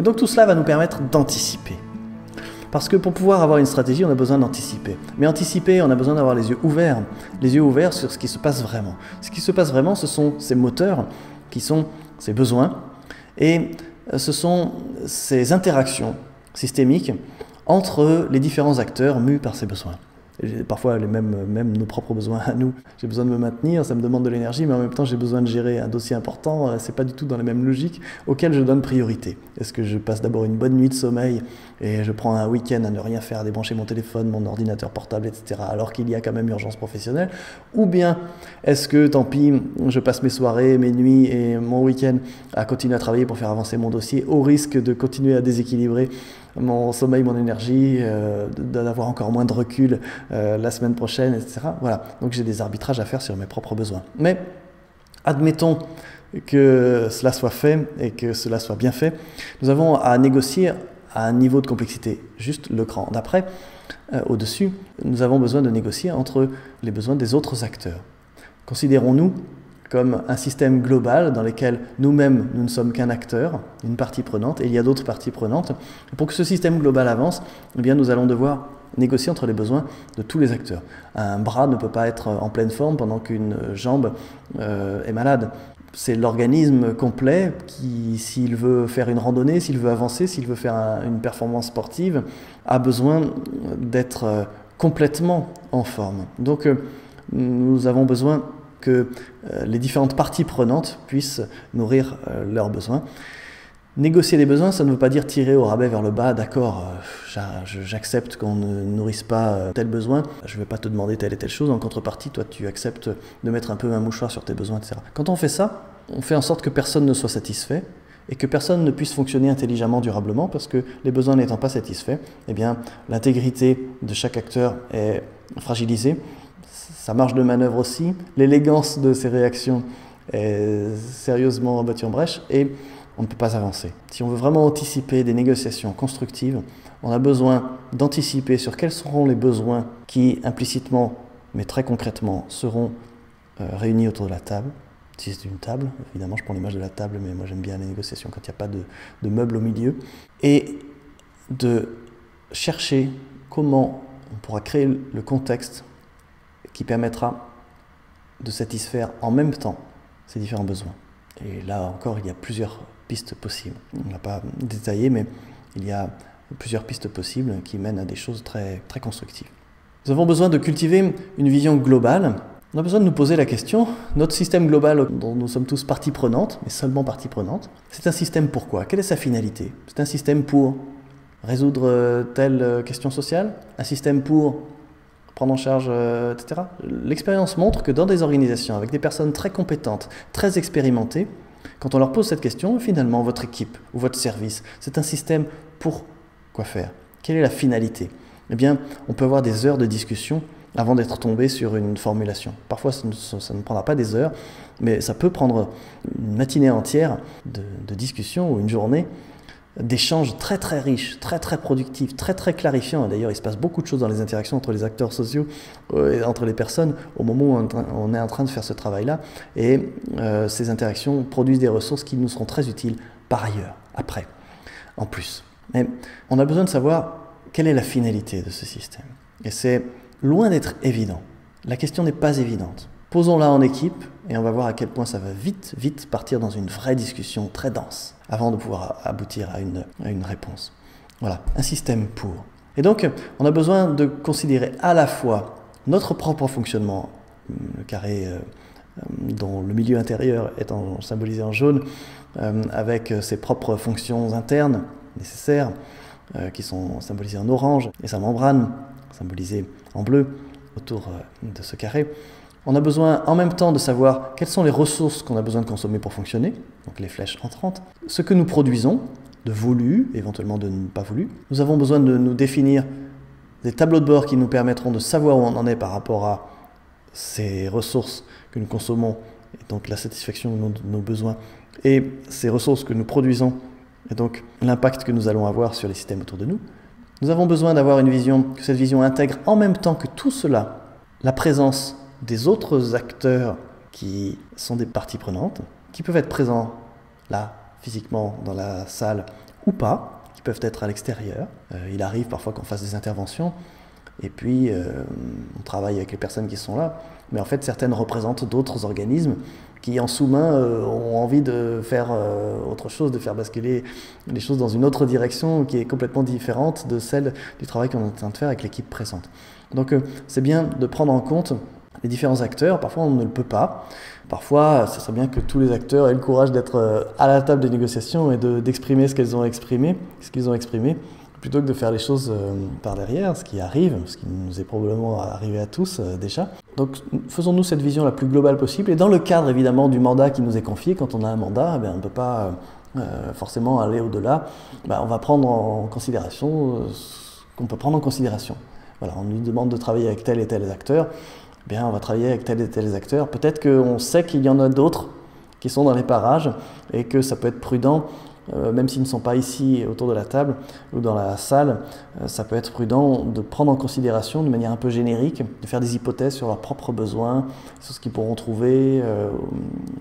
Et donc tout cela va nous permettre d'anticiper. Parce que pour pouvoir avoir une stratégie, on a besoin d'anticiper. Mais anticiper, on a besoin d'avoir les yeux ouverts sur ce qui se passe vraiment. Ce qui se passe vraiment, ce sont ces moteurs, qui sont ces besoins, et ce sont ces interactions systémiques entre les différents acteurs mus par ces besoins. Et parfois, même nos propres besoins à nous. J'ai besoin de me maintenir, ça me demande de l'énergie, mais en même temps, j'ai besoin de gérer un dossier important. C'est pas du tout dans la même logique auquel je donne priorité. Est-ce que je passe d'abord une bonne nuit de sommeil et je prends un week-end à ne rien faire, à débrancher mon téléphone, mon ordinateur portable, etc., alors qu'il y a quand même urgence professionnelle? Ou bien, est-ce que, tant pis, je passe mes soirées, mes nuits et mon week-end à continuer à travailler pour faire avancer mon dossier, au risque de continuer à déséquilibrer mon sommeil, mon énergie, d'avoir encore moins de recul la semaine prochaine, etc. Voilà, donc j'ai des arbitrages à faire sur mes propres besoins. Mais admettons que cela soit fait et que cela soit bien fait, nous avons à négocier à un niveau de complexité, juste le cran d'après, au-dessus, nous avons besoin de négocier entre les besoins des autres acteurs. Considérons-nous comme un système global dans lequel nous-mêmes, nous ne sommes qu'un acteur, une partie prenante, et il y a d'autres parties prenantes. Et pour que ce système global avance, eh bien, nous allons devoir négocier entre les besoins de tous les acteurs. Un bras ne peut pas être en pleine forme pendant qu'une jambe est malade. C'est l'organisme complet qui, s'il veut faire une randonnée, s'il veut avancer, s'il veut faire une performance sportive, a besoin d'être complètement en forme. Donc, nous avons besoin que les différentes parties prenantes puissent nourrir leurs besoins. Négocier les besoins, ça ne veut pas dire tirer au rabais vers le bas, d'accord, j'accepte qu'on ne nourrisse pas tel besoin, je ne vais pas te demander telle et telle chose, en contrepartie, toi tu acceptes de mettre un peu un mouchoir sur tes besoins, etc. Quand on fait ça, on fait en sorte que personne ne soit satisfait et que personne ne puisse fonctionner intelligemment, durablement, parce que les besoins n'étant pas satisfaits, eh bien, l'intégrité de chaque acteur est fragilisée, sa marge de manœuvre aussi, l'élégance de ses réactions est sérieusement battue en brèche et on ne peut pas avancer. Si on veut vraiment anticiper des négociations constructives, on a besoin d'anticiper sur quels seront les besoins qui, implicitement, mais très concrètement, seront réunis autour de la table. Si c'est une table, évidemment, je prends l'image de la table, mais moi j'aime bien les négociations quand il n'y a pas de meubles au milieu. Et de chercher comment on pourra créer le contexte qui permettra de satisfaire en même temps ces différents besoins. Et là encore, il y a plusieurs pistes possibles. On ne va pas détailler, mais il y a plusieurs pistes possibles qui mènent à des choses très, très constructives. Nous avons besoin de cultiver une vision globale. On a besoin de nous poser la question, notre système global dont nous sommes tous partie prenante, mais seulement partie prenante, c'est un système pourquoi? Quelle est sa finalité? C'est un système pour résoudre telle question sociale? Un système pour prendre en charge, etc. L'expérience montre que dans des organisations avec des personnes très compétentes, très expérimentées, quand on leur pose cette question, finalement, votre équipe ou votre service, c'est un système pour quoi faire? Quelle est la finalité? Eh bien, on peut avoir des heures de discussion avant d'être tombé sur une formulation. Parfois, ça ne prendra pas des heures, mais ça peut prendre une matinée entière de discussion ou une journée d'échanges très très riches, très très productifs, très très clarifiants. D'ailleurs, il se passe beaucoup de choses dans les interactions entre les acteurs sociaux et entre les personnes au moment où on est en train de faire ce travail-là. Et ces interactions produisent des ressources qui nous seront très utiles par ailleurs, après, en plus. Mais on a besoin de savoir quelle est la finalité de ce système. Et c'est loin d'être évident. La question n'est pas évidente. Posons-la en équipe et on va voir à quel point ça va vite, vite partir dans une vraie discussion très dense avant de pouvoir aboutir à une réponse. Voilà, un système pour. Et donc, on a besoin de considérer à la fois notre propre fonctionnement, le carré dont le milieu intérieur est symbolisé en jaune, avec ses propres fonctions internes nécessaires, qui sont symbolisées en orange, et sa membrane, symbolisée en bleu, autour de ce carré. On a besoin en même temps de savoir quelles sont les ressources qu'on a besoin de consommer pour fonctionner, donc les flèches entrantes, ce que nous produisons, de voulu, éventuellement de pas voulu. Nous avons besoin de nous définir des tableaux de bord qui nous permettront de savoir où on en est par rapport à ces ressources que nous consommons, et donc la satisfaction de nos besoins, et ces ressources que nous produisons, et donc l'impact que nous allons avoir sur les systèmes autour de nous. Nous avons besoin d'avoir une vision, que cette vision intègre en même temps que tout cela, la présence des autres acteurs qui sont des parties prenantes, qui peuvent être présents là, physiquement, dans la salle, ou pas, qui peuvent être à l'extérieur. Il arrive parfois qu'on fasse des interventions, et puis on travaille avec les personnes qui sont là, mais en fait certaines représentent d'autres organismes qui en sous-main ont envie de faire autre chose, de faire basculer les choses dans une autre direction qui est complètement différente de celle du travail qu'on est en train de faire avec l'équipe présente. Donc c'est bien de prendre en compte les différents acteurs. Parfois on ne le peut pas. Parfois ce serait bien que tous les acteurs aient le courage d'être à la table des négociations et d'exprimer ce qu'ils ont exprimé, plutôt que de faire les choses par derrière, ce qui arrive, ce qui nous est probablement arrivé à tous déjà. Donc faisons-nous cette vision la plus globale possible, et dans le cadre évidemment du mandat qui nous est confié. Quand on a un mandat, on ne peut pas forcément aller au-delà. On va prendre en considération ce qu'on peut prendre en considération. Voilà, on nous demande de travailler avec tel et tel acteur, on va travailler avec tel et tel acteur. Peut-être qu'on sait qu'il y en a d'autres qui sont dans les parages, et que ça peut être prudent, même s'ils ne sont pas ici autour de la table ou dans la salle, ça peut être prudent de prendre en considération de manière un peu générique, de faire des hypothèses sur leurs propres besoins, sur ce qu'ils pourront trouver,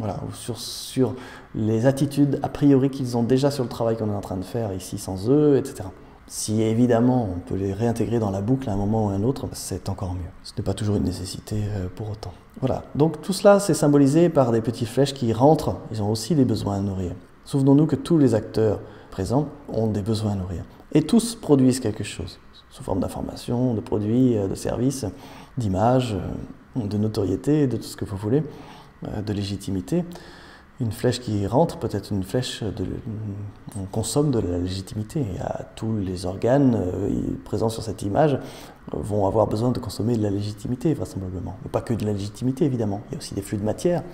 ou sur les attitudes a priori qu'ils ont déjà sur le travail qu'on est en train de faire ici sans eux, etc. Si évidemment on peut les réintégrer dans la boucle à un moment ou à un autre, c'est encore mieux. Ce n'est pas toujours une nécessité pour autant. Voilà, donc tout cela c'est symbolisé par des petites flèches qui rentrent, ils ont aussi des besoins à nourrir. Souvenons-nous que tous les acteurs présents ont des besoins à nourrir. Et tous produisent quelque chose, sous forme d'informations, de produits, de services, d'images, de notoriété, de tout ce que vous voulez, de légitimité. Une flèche qui rentre peut être une flèche on consomme de la légitimité. Tous les organes présents sur cette image vont avoir besoin de consommer de la légitimité, vraisemblablement. Mais pas que de la légitimité, évidemment. Il y a aussi des flux de matière.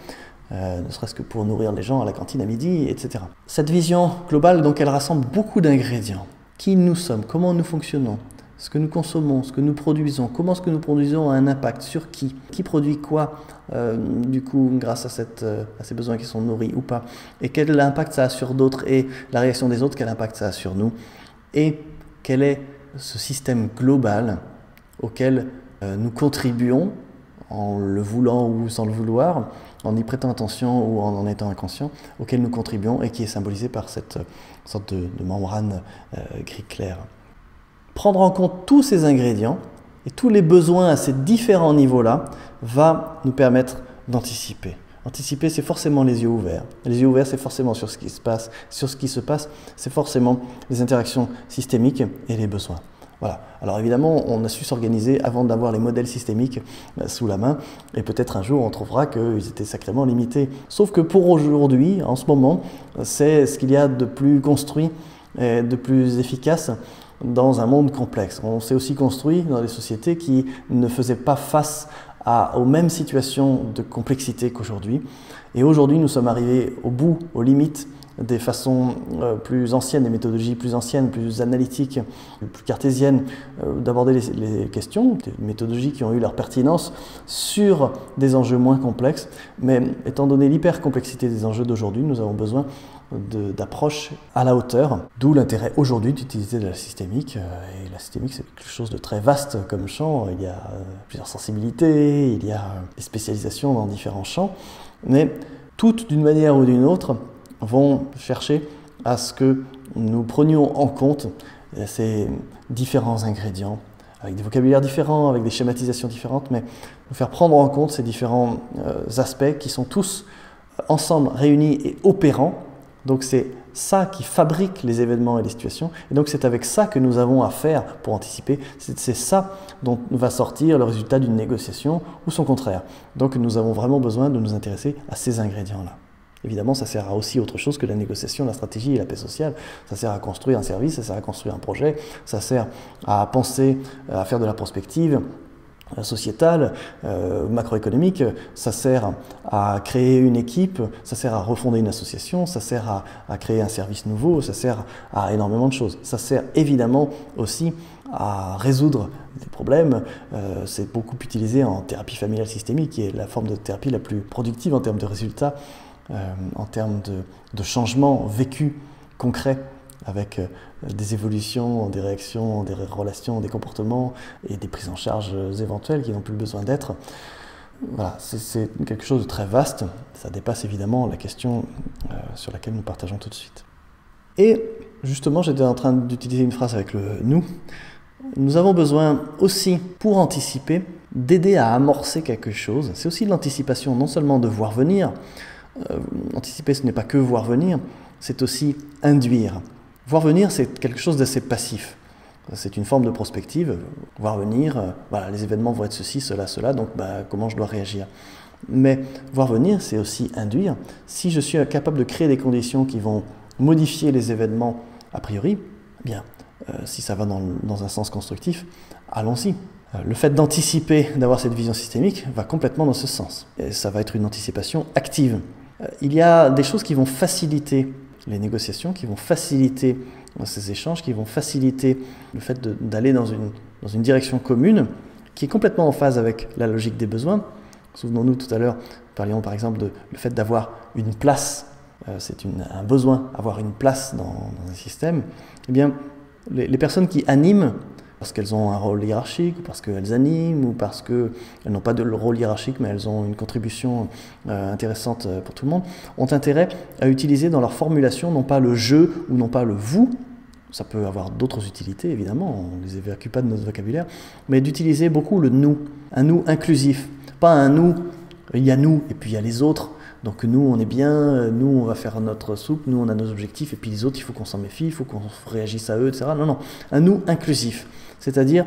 Ne serait-ce que pour nourrir les gens à la cantine à midi, etc. Cette vision globale, donc, elle rassemble beaucoup d'ingrédients. Qui nous sommes, comment nous fonctionnons, ce que nous consommons, ce que nous produisons, comment ce que nous produisons a un impact sur qui produit quoi, du coup, grâce à ces besoins qui sont nourris ou pas, et quel impact ça a sur d'autres, et la réaction des autres, quel impact ça a sur nous, et quel est ce système global auquel nous contribuons, en le voulant ou sans le vouloir, en y prêtant attention ou en étant inconscient, auquel nous contribuons et qui est symbolisé par cette sorte de membrane gris clair. Prendre en compte tous ces ingrédients et tous les besoins à ces différents niveaux-là va nous permettre d'anticiper. Anticiper, c'est forcément les yeux ouverts. Les yeux ouverts, c'est forcément sur ce qui se passe. Sur ce qui se passe, c'est forcément les interactions systémiques et les besoins. Voilà. Alors évidemment, on a su s'organiser avant d'avoir les modèles systémiques sous la main, et peut-être un jour on trouvera qu'ils étaient sacrément limités. Sauf que pour aujourd'hui, en ce moment, c'est ce qu'il y a de plus construit et de plus efficace dans un monde complexe. On s'est aussi construit dans des sociétés qui ne faisaient pas face aux mêmes situations de complexité qu'aujourd'hui. Et aujourd'hui, nous sommes arrivés au bout, aux limites des façons plus anciennes, des méthodologies plus anciennes, plus analytiques, plus cartésiennes d'aborder les questions, des méthodologies qui ont eu leur pertinence sur des enjeux moins complexes. Mais étant donné l'hypercomplexité des enjeux d'aujourd'hui, nous avons besoin d'approches à la hauteur, d'où l'intérêt aujourd'hui d'utiliser de la systémique. Et la systémique, c'est quelque chose de très vaste comme champ. Il y a plusieurs sensibilités, il y a des spécialisations dans différents champs, mais toutes, d'une manière ou d'une autre, vont chercher à ce que nous prenions en compte ces différents ingrédients, avec des vocabulaires différents, avec des schématisations différentes, mais nous faire prendre en compte ces différents aspects qui sont tous ensemble réunis et opérants. Donc c'est ça qui fabrique les événements et les situations, et donc c'est avec ça que nous avons à faire pour anticiper, c'est ça dont va sortir le résultat d'une négociation ou son contraire. Donc nous avons vraiment besoin de nous intéresser à ces ingrédients-là. Évidemment, ça sert à aussi autre chose que la négociation, la stratégie et la paix sociale. Ça sert à construire un service, ça sert à construire un projet, ça sert à penser, à faire de la prospective sociétale, macroéconomique, ça sert à créer une équipe, ça sert à refonder une association, ça sert à créer un service nouveau, ça sert à énormément de choses. Ça sert évidemment aussi à résoudre des problèmes. C'est beaucoup utilisé en thérapie familiale systémique, qui est la forme de thérapie la plus productive en termes de résultats, en termes de changements vécus concrets avec des évolutions, des réactions, des relations, des comportements et des prises en charge éventuelles qui n'ont plus besoin d'être. Voilà, c'est quelque chose de très vaste. Ça dépasse évidemment la question sur laquelle nous partageons tout de suite. Et Justement, j'étais en train d'utiliser une phrase avec le « nous ». Nous avons besoin aussi, pour anticiper, d'aider à amorcer quelque chose. C'est aussi de l'anticipation, non seulement de voir venir. Anticiper, ce n'est pas que voir venir, c'est aussi induire. Voir venir, c'est quelque chose d'assez passif. C'est une forme de prospective. Voir venir, voilà, les événements vont être ceci, cela, cela, donc comment je dois réagir. Mais voir venir, c'est aussi induire. Si je suis capable de créer des conditions qui vont modifier les événements a priori, eh bien, si ça va dans un sens constructif, allons-y. Le fait d'anticiper, d'avoir cette vision systémique, va complètement dans ce sens. Et ça va être une anticipation active. Il y a des choses qui vont faciliter les négociations, qui vont faciliter ces échanges, qui vont faciliter le fait d'aller dans une direction commune, qui est complètement en phase avec la logique des besoins. Souvenons-nous tout à l'heure, nous parlions par exemple le fait d'avoir une place, c'est un besoin, avoir une place dans un système. Eh bien, les personnes qui animent, parce qu'elles ont un rôle hiérarchique, ou parce qu'elles animent, ou parce qu'elles n'ont pas de rôle hiérarchique, mais elles ont une contribution intéressante pour tout le monde, ont intérêt à utiliser dans leur formulation non pas le « je » ou non pas le « vous », ça peut avoir d'autres utilités évidemment, on ne les évacue pas de notre vocabulaire, mais d'utiliser beaucoup le « nous », un « nous » inclusif, pas un « nous », il y a nous et puis il y a les autres. Donc nous, on est bien, nous, on va faire notre soupe, nous, on a nos objectifs, et puis les autres, il faut qu'on s'en méfie, il faut qu'on réagisse à eux, etc. Non, non, un nous inclusif. C'est-à-dire,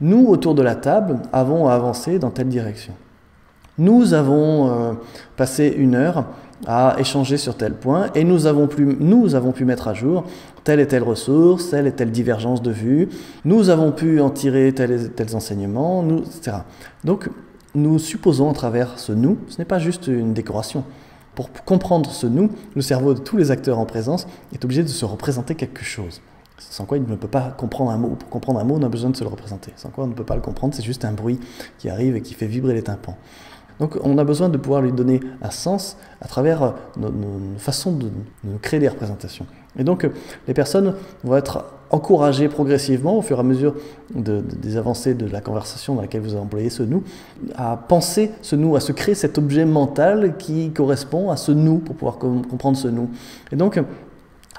nous, autour de la table, avons à avancer dans telle direction. Nous avons passé 1 heure à échanger sur tel point, et nous avons pu mettre à jour telle et telle ressource, telle et telle divergence de vue, nous avons pu en tirer tels et tels enseignements, etc. Donc, nous supposons à travers ce « nous », ce n'est pas juste une décoration. Pour comprendre ce « nous », le cerveau de tous les acteurs en présence est obligé de se représenter quelque chose. Sans quoi il ne peut pas comprendre un mot. Pour comprendre un mot, on a besoin de se le représenter. Sans quoi on ne peut pas le comprendre, c'est juste un bruit qui arrive et qui fait vibrer les tympans. Donc on a besoin de pouvoir lui donner un sens à travers nos façons de créer des représentations. Et donc les personnes vont être encouragées progressivement, au fur et à mesure des avancées de la conversation dans laquelle vous avez employé ce « nous », à penser ce « nous », à se créer cet objet mental qui correspond à ce « nous », pour pouvoir comprendre ce « nous ». Et donc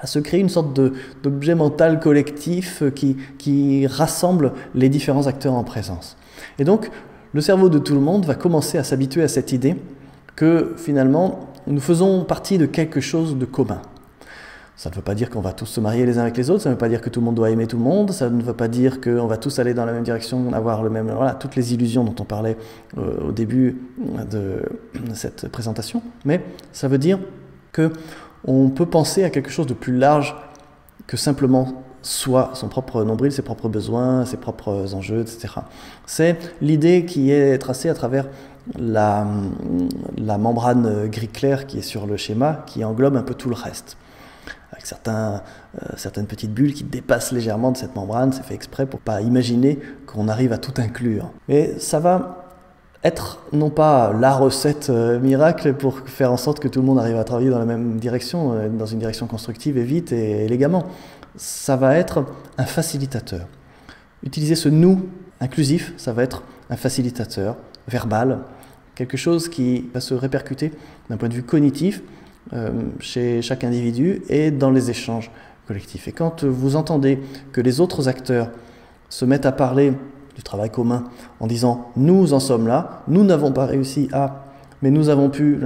à se créer une sorte d'objet mental collectif qui rassemble les différents acteurs en présence. Et donc, le cerveau de tout le monde va commencer à s'habituer à cette idée que, finalement, nous faisons partie de quelque chose de commun. Ça ne veut pas dire qu'on va tous se marier les uns avec les autres, ça ne veut pas dire que tout le monde doit aimer tout le monde, ça ne veut pas dire qu'on va tous aller dans la même direction, avoir le même... Voilà, toutes les illusions dont on parlait au début de cette présentation. Mais ça veut dire que on peut penser à quelque chose de plus large que simplement soi, son propre nombril, ses propres besoins, ses propres enjeux, etc. C'est l'idée qui est tracée à travers la membrane gris clair qui est sur le schéma, qui englobe un peu tout le reste. Avec certaines petites bulles qui dépassent légèrement de cette membrane, c'est fait exprès pour ne pas imaginer qu'on arrive à tout inclure. Mais ça va être non pas la recette miracle pour faire en sorte que tout le monde arrive à travailler dans la même direction, dans une direction constructive et vite et élégamment. Ça va être un facilitateur. Utiliser ce « nous » inclusif, ça va être un facilitateur verbal, quelque chose qui va se répercuter d'un point de vue cognitif chez chaque individu et dans les échanges collectifs. Et quand vous entendez que les autres acteurs se mettent à parler du travail commun en disant « nous en sommes là, nous n'avons pas réussi à, mais nous avons pu »,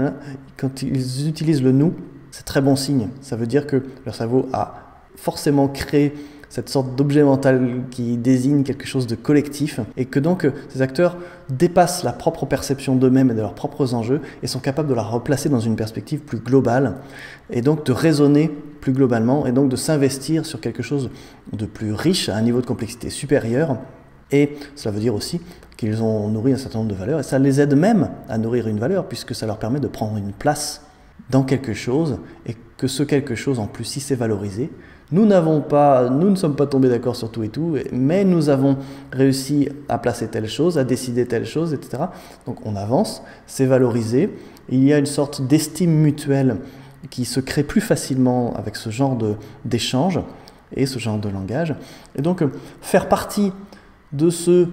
quand ils utilisent le « nous », c'est très bon signe. Ça veut dire que leur cerveau a forcément créé cette sorte d'objet mental qui désigne quelque chose de collectif et que donc ces acteurs dépassent la propre perception d'eux-mêmes et de leurs propres enjeux et sont capables de la replacer dans une perspective plus globale et donc de raisonner plus globalement et donc de s'investir sur quelque chose de plus riche à un niveau de complexité supérieur. Et cela veut dire aussi qu'ils ont nourri un certain nombre de valeurs et ça les aide même à nourrir une valeur puisque ça leur permet de prendre une place dans quelque chose et que ce quelque chose en plus si c'est valorisé, nous ne sommes pas tombés d'accord sur tout et tout, mais nous avons réussi à placer telle chose, à décider telle chose, etc. Donc on avance, c'est valorisé, il y a une sorte d'estime mutuelle qui se crée plus facilement avec ce genre d'échange et ce genre de langage. Et donc faire partie de ce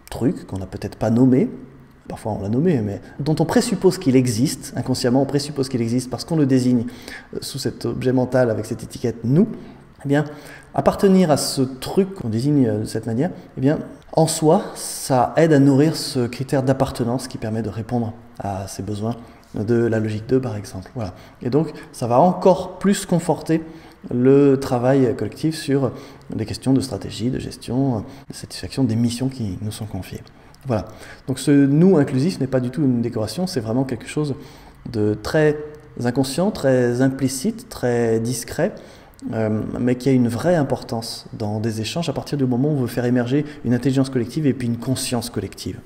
truc qu'on n'a peut-être pas nommé, parfois on l'a nommé, mais dont on présuppose qu'il existe, inconsciemment on présuppose qu'il existe parce qu'on le désigne sous cet objet mental avec cette étiquette « nous », Eh bien, appartenir à ce truc qu'on désigne de cette manière, eh bien, en soi, ça aide à nourrir ce critère d'appartenance qui permet de répondre à ces besoins de la logique 2, par exemple. Voilà. Et donc, ça va encore plus conforter le travail collectif sur des questions de stratégie, de gestion, de satisfaction des missions qui nous sont confiées. Voilà. Donc ce nous inclusif n'est pas du tout une décoration, c'est vraiment quelque chose de très inconscient, très implicite, très discret, mais qui a une vraie importance dans des échanges à partir du moment où on veut faire émerger une intelligence collective et puis une conscience collective.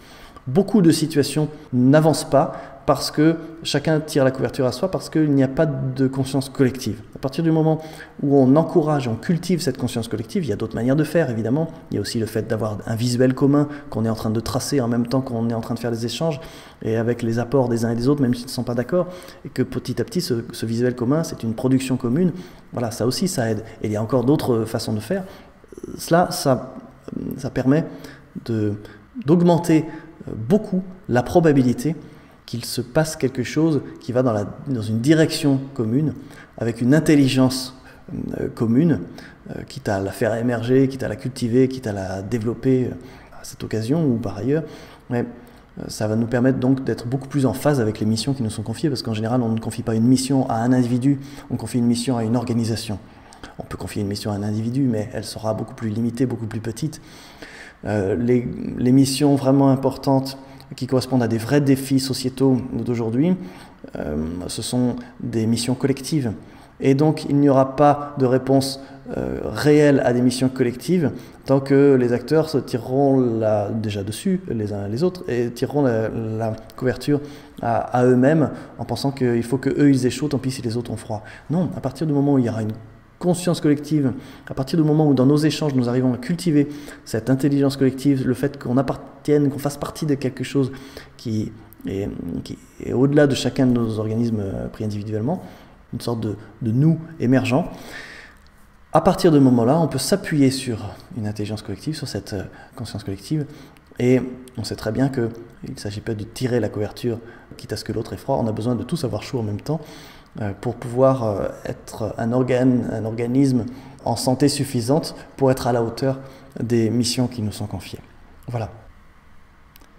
Beaucoup de situations n'avancent pas parce que chacun tire la couverture à soi, parce qu'il n'y a pas de conscience collective. À partir du moment où on encourage, on cultive cette conscience collective, il y a d'autres manières de faire, évidemment. Il y a aussi le fait d'avoir un visuel commun qu'on est en train de tracer en même temps qu'on est en train de faire des échanges, et avec les apports des uns et des autres, même s'ils ne sont pas d'accord, et que petit à petit, ce visuel commun, c'est une production commune. Voilà, ça aussi, ça aide. Et il y a encore d'autres façons de faire. Ça permet d'augmenter beaucoup la probabilité qu'il se passe quelque chose qui va dans une direction commune, avec une intelligence commune, quitte à la faire émerger, quitte à la cultiver, quitte à la développer à cette occasion ou par ailleurs. Mais ça va nous permettre donc d'être beaucoup plus en phase avec les missions qui nous sont confiées, parce qu'en général, on ne confie pas une mission à un individu, on confie une mission à une organisation. On peut confier une mission à un individu, mais elle sera beaucoup plus limitée, beaucoup plus petite. Les missions vraiment importantes qui correspondent à des vrais défis sociétaux d'aujourd'hui, ce sont des missions collectives. Et donc, il n'y aura pas de réponse réelle à des missions collectives tant que les acteurs se tireront déjà dessus, les uns les autres, et tireront la couverture à eux-mêmes en pensant qu'il faut qu'eux ils aient chaud, tant pis si les autres ont froid. Non, à partir du moment où il y aura une conscience collective, à partir du moment où dans nos échanges nous arrivons à cultiver cette intelligence collective, le fait qu'on appartienne, qu'on fasse partie de quelque chose qui est au-delà de chacun de nos organismes pris individuellement, une sorte de nous émergent, à partir de ce moment-là, on peut s'appuyer sur une intelligence collective, sur cette conscience collective, et on sait très bien qu'il ne s'agit pas de tirer la couverture quitte à ce que l'autre ait froid, on a besoin de tous avoir chaud en même temps, pour pouvoir être un organisme en santé suffisante pour être à la hauteur des missions qui nous sont confiées. Voilà.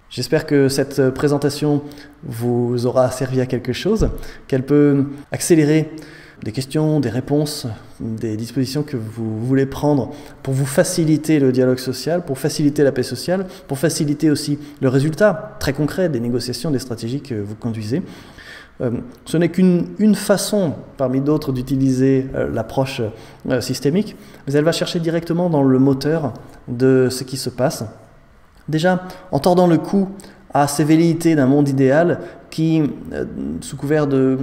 J'espère que cette présentation vous aura servi à quelque chose, qu'elle peut accélérer des questions, des réponses, des dispositions que vous voulez prendre pour vous faciliter le dialogue social, pour faciliter la paix sociale, pour faciliter aussi le résultat très concret des négociations, des stratégies que vous conduisez. Ce n'est qu'une façon parmi d'autres d'utiliser l'approche systémique, mais elle va chercher directement dans le moteur de ce qui se passe. Déjà, en tordant le cou à ces velléités d'un monde idéal qui, sous couvert de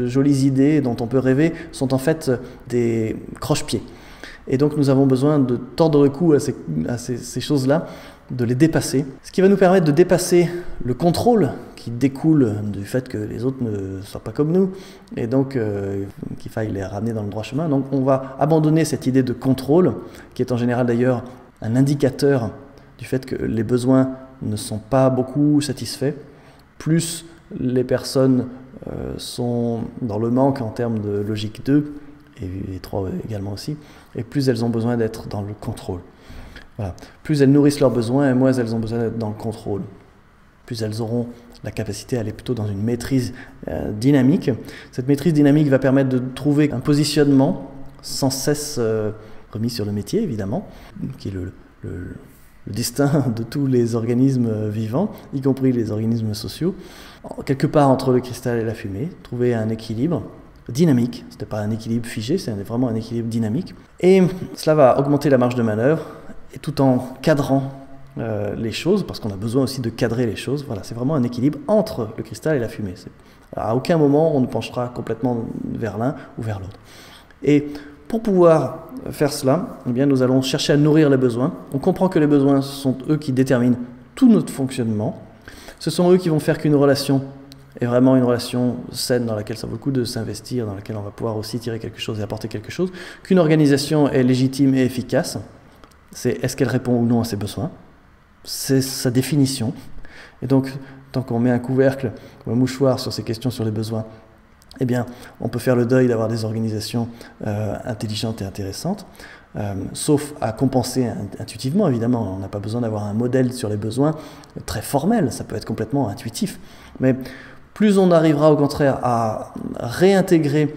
jolies idées dont on peut rêver, sont en fait des croche-pieds. Et donc nous avons besoin de tordre le cou à ces choses-là, de les dépasser. Ce qui va nous permettre de dépasser le contrôle qui découle du fait que les autres ne soient pas comme nous, et donc qu'il faille les ramener dans le droit chemin. Donc on va abandonner cette idée de contrôle, qui est en général d'ailleurs un indicateur du fait que les besoins ne sont pas beaucoup satisfaits. Plus les personnes sont dans le manque en termes de logique 2, et 3 également aussi, et plus elles ont besoin d'être dans le contrôle. Voilà. Plus elles nourrissent leurs besoins, et moins elles ont besoin d'être dans le contrôle. Plus elles auront la capacité à aller plutôt dans une maîtrise dynamique. Cette maîtrise dynamique va permettre de trouver un positionnement sans cesse remis sur le métier, évidemment, qui est le destin de tous les organismes vivants, y compris les organismes sociaux, quelque part entre le cristal et la fumée, trouver un équilibre dynamique. Ce n'est pas un équilibre figé, c'est vraiment un équilibre dynamique. Et cela va augmenter la marge de manœuvre, et tout en cadrant les choses, parce qu'on a besoin aussi de cadrer les choses. Voilà, c'est vraiment un équilibre entre le cristal et la fumée. À aucun moment on ne penchera complètement vers l'un ou vers l'autre. Et pour pouvoir faire cela, eh bien, nous allons chercher à nourrir les besoins. On comprend que les besoins sont eux qui déterminent tout notre fonctionnement. Ce sont eux qui vont faire qu'une relation est vraiment une relation saine dans laquelle ça vaut le coup de s'investir, dans laquelle on va pouvoir aussi tirer quelque chose et apporter quelque chose. Qu'une organisation est légitime et efficace, c'est est-ce qu'elle répond ou non à ses besoins. C'est sa définition. Et donc, tant qu'on met un couvercle ou un mouchoir sur ces questions sur les besoins, eh bien, on peut faire le deuil d'avoir des organisations intelligentes et intéressantes, sauf à compenser intuitivement, évidemment. On n'a pas besoin d'avoir un modèle sur les besoins très formel, ça peut être complètement intuitif. Mais plus on arrivera au contraire à réintégrer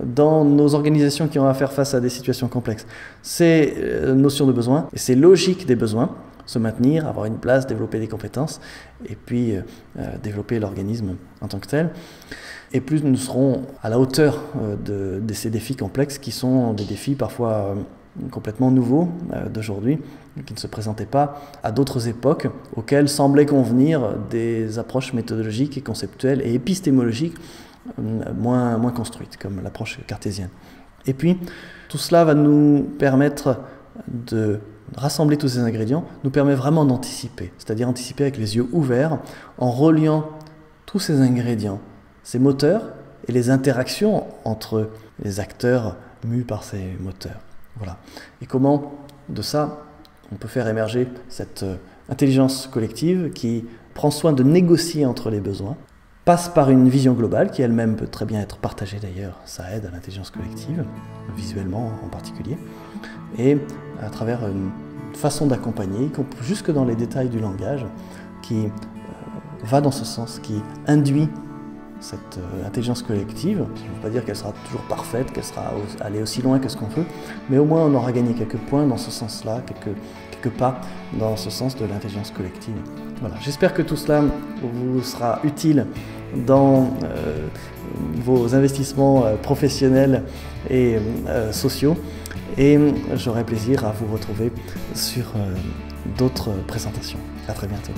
dans nos organisations qui ont à faire face à des situations complexes ces notions de besoin et ces logiques des besoins, se maintenir, avoir une place, développer des compétences et puis développer l'organisme en tant que tel. Et plus nous serons à la hauteur de ces défis complexes qui sont des défis parfois complètement nouveaux d'aujourd'hui, qui ne se présentaient pas à d'autres époques auxquelles semblaient convenir des approches méthodologiques et conceptuelles et épistémologiques moins construites, comme l'approche cartésienne. Et puis, tout cela va nous permettre de rassembler tous ces ingrédients, nous permet vraiment d'anticiper, c'est-à-dire anticiper avec les yeux ouverts, en reliant tous ces ingrédients, ces moteurs et les interactions entre les acteurs mus par ces moteurs. Voilà. Et comment, de ça, on peut faire émerger cette intelligence collective qui prend soin de négocier entre les besoins, passe par une vision globale qui elle-même peut très bien être partagée d'ailleurs, ça aide à l'intelligence collective, visuellement en particulier, et à travers une façon d'accompagner, jusque dans les détails du langage, qui va dans ce sens, qui induit cette intelligence collective. Je ne veux pas dire qu'elle sera toujours parfaite, qu'elle sera allée aussi loin que ce qu'on veut, mais au moins on aura gagné quelques points dans ce sens-là, quelques pas dans ce sens de l'intelligence collective. Voilà. J'espère que tout cela vous sera utile dans vos investissements professionnels et sociaux, et j'aurai plaisir à vous retrouver sur d'autres présentations. À très bientôt.